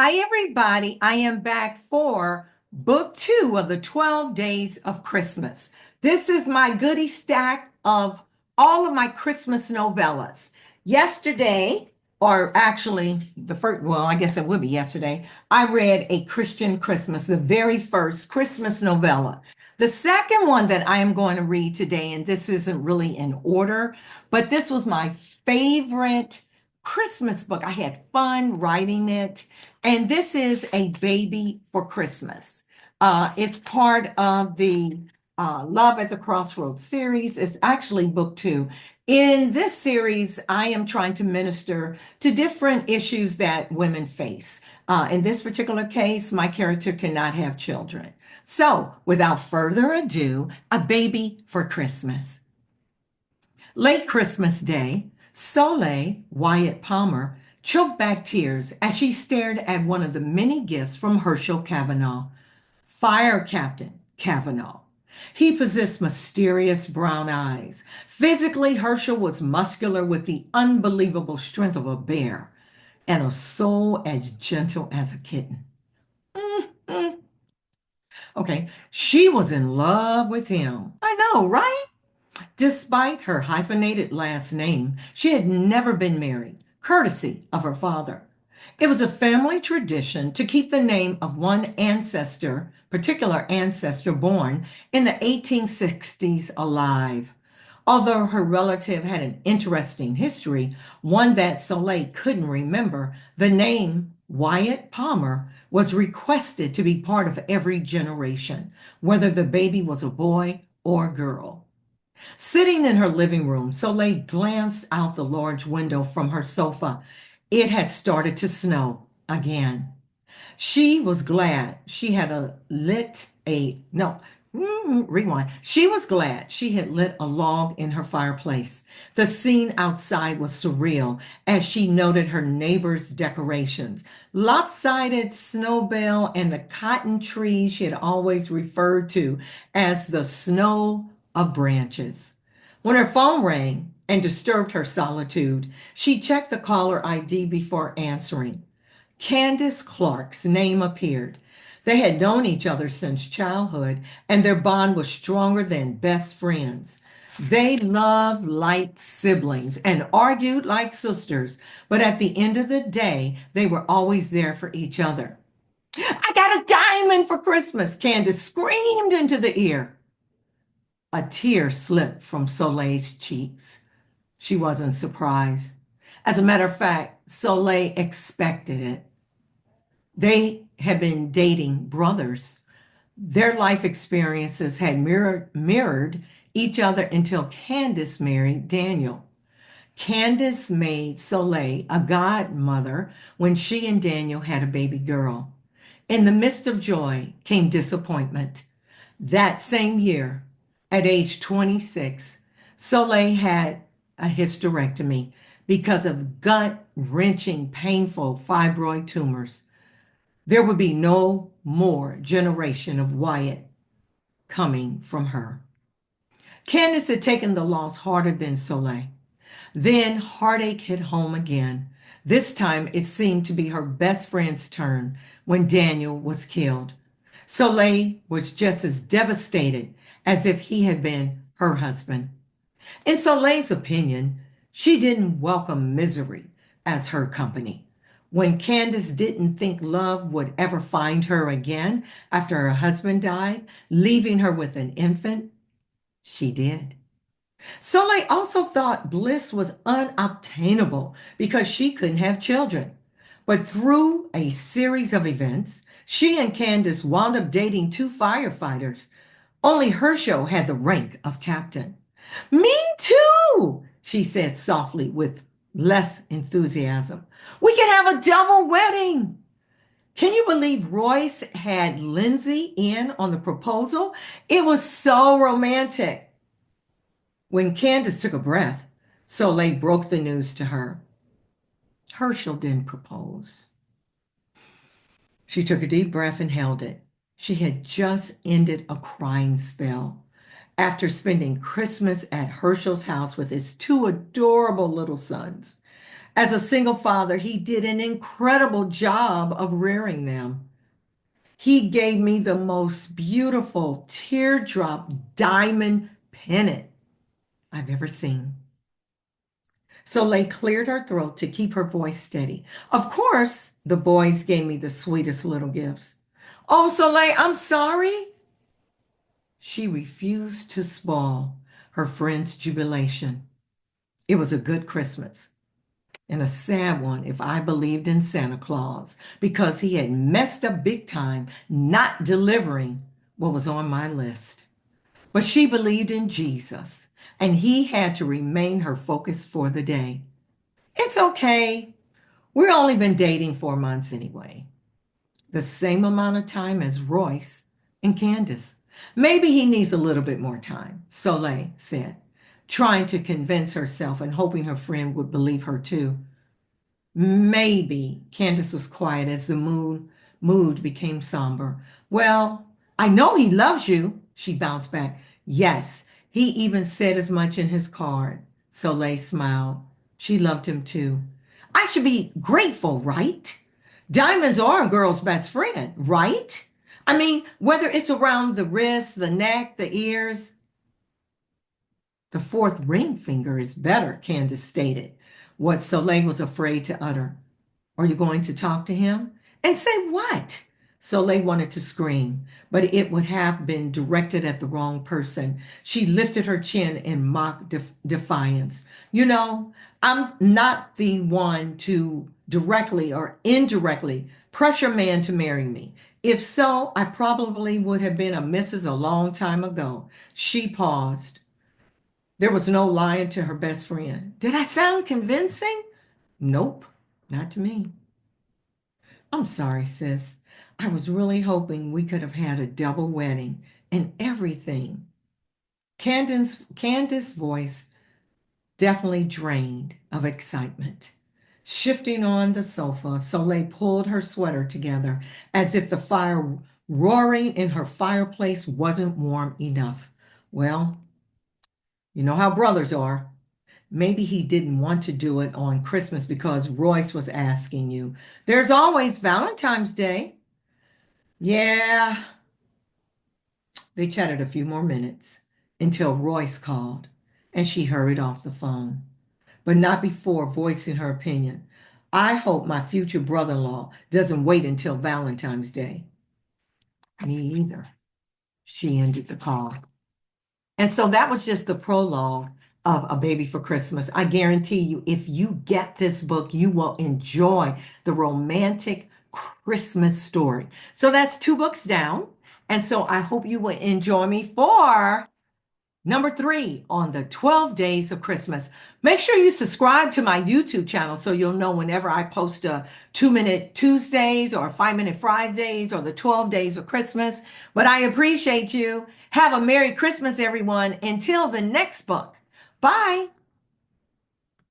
Hi, everybody. I am back for book two of the 12 Days of Christmas. This is my goodie stack of all of my Christmas novellas. Yesterday, or actually the first, well, I guess it would be yesterday, I read A Christian Christmas, the very first Christmas novella. The second one that I am going to read today, and this isn't really in order, but this was my favorite Christmas book. I had fun writing it. And this is A Baby for Christmas. It's part of the Love at the Crossroads series. It's actually book two. In this series, I am trying to minister to different issues that women face. In this particular case, my character cannot have children. So, without further ado, A Baby for Christmas. Late Christmas Day, Solae Wyatt-Palmer choked back tears as she stared at one of the many gifts from Hershel Kavanaugh, Fire Captain Kavanaugh. He possessed mysterious brown eyes. Physically, Hershel was muscular with the unbelievable strength of a bear and a soul as gentle as a kitten. Mm-mm. Okay, she was in love with him. I know, right? Despite her hyphenated last name, she had never been married, courtesy of her father. It was a family tradition to keep the name of one ancestor, particular ancestor born in the 1860s, alive. Although her relative had an interesting history, one that Solae couldn't remember, the name Wyatt Palmer was requested to be part of every generation, whether the baby was a boy or girl. Sitting in her living room, Soleil glanced out the large window from her sofa. It had started to snow again. She was glad she had rewind. She was glad she had lit a log in her fireplace. The scene outside was surreal as she noted her neighbor's decorations, lopsided snow bale, and the cotton trees she had always referred to as the snow of branches. When her phone rang and disturbed her solitude, she checked the caller ID before answering. Candace Clark's name appeared. They had known each other since childhood, and their bond was stronger than best friends. They loved like siblings and argued like sisters, but at the end of the day, they were always there for each other. I got a diamond for Christmas, Candace screamed into the ear. A tear slipped from Soleil's cheeks. She wasn't surprised. As a matter of fact, Soleil expected it. They had been dating brothers. Their life experiences had mirrored each other until Candace married Daniel. Candace made Soleil a godmother when she and Daniel had a baby girl. In the midst of joy came disappointment. That same year, at age 26, Soleil had a hysterectomy because of gut-wrenching, painful fibroid tumors. There would be no more generation of Wyatt coming from her. Candace had taken the loss harder than Soleil. Then heartache hit home again. This time it seemed to be her best friend's turn when Daniel was killed. Soleil was just as devastated as if he had been her husband. In Soleil's opinion, she didn't welcome misery as her company. When Candace didn't think love would ever find her again after her husband died, leaving her with an infant, she did. Soleil also thought bliss was unobtainable because she couldn't have children. But through a series of events, she and Candace wound up dating two firefighters. Only Hershel had the rank of captain. Me too, she said softly with less enthusiasm. We can have a double wedding. Can you believe Royce had Lindsay in on the proposal? It was so romantic. When Candace took a breath, Soleil broke the news to her. Hershel didn't propose. She took a deep breath and held it. She had just ended a crying spell. After spending Christmas at Hershel's house with his two adorable little sons. As a single father, he did an incredible job of rearing them. He gave me the most beautiful teardrop diamond pennant I've ever seen. Solae cleared her throat to keep her voice steady. Of course, the boys gave me the sweetest little gifts. Oh, Solae, I'm sorry. She refused to spoil her friend's jubilation. It was a good Christmas and a sad one if I believed in Santa Claus because he had messed up big time not delivering what was on my list. But she believed in Jesus and he had to remain her focus for the day. It's okay. We've only been dating 4 months anyway. The same amount of time as Royce and Candace. Maybe he needs a little bit more time, Solae said, trying to convince herself and hoping her friend would believe her too. Maybe. Candace was quiet as the mood became somber. Well, I know he loves you, she bounced back. Yes, he even said as much in his card. Solae smiled. She loved him too. I should be grateful, right? Diamonds are a girl's best friend, right? I mean, whether it's around the wrist, the neck, the ears. The fourth ring finger is better, Candace stated, what Solae was afraid to utter. Are you going to talk to him? And say what? Solae wanted to scream, but it would have been directed at the wrong person. She lifted her chin in mock defiance. You know, I'm not the one to directly or indirectly pressure a man to marry me. If so, I probably would have been a missus a long time ago. She paused. There was no lying to her best friend. Did I sound convincing? Nope, not to me. I'm sorry, sis. I was really hoping we could have had a double wedding and everything. Candace's voice definitely drained of excitement. Shifting on the sofa, Solae pulled her sweater together as if the fire roaring in her fireplace wasn't warm enough. Well, you know how brothers are. Maybe he didn't want to do it on Christmas because Royce was asking you. There's always Valentine's Day. Yeah, they chatted a few more minutes until Royce called and she hurried off the phone, but not before voicing her opinion. I hope my future brother-in-law doesn't wait until Valentine's Day. Me either. She ended the call. And so that was just the prologue of A Baby for Christmas. I guarantee you, if you get this book, you will enjoy the romantic Christmas story. So that's 2 books down. And so I hope you will enjoy me for number 3 on the 12 days of Christmas. Make sure you subscribe to my YouTube channel so you'll know whenever I post a 2-minute Tuesdays or 5-minute Fridays or the 12 days of Christmas. But I appreciate you. Have a Merry Christmas, everyone. Until the next book. Bye.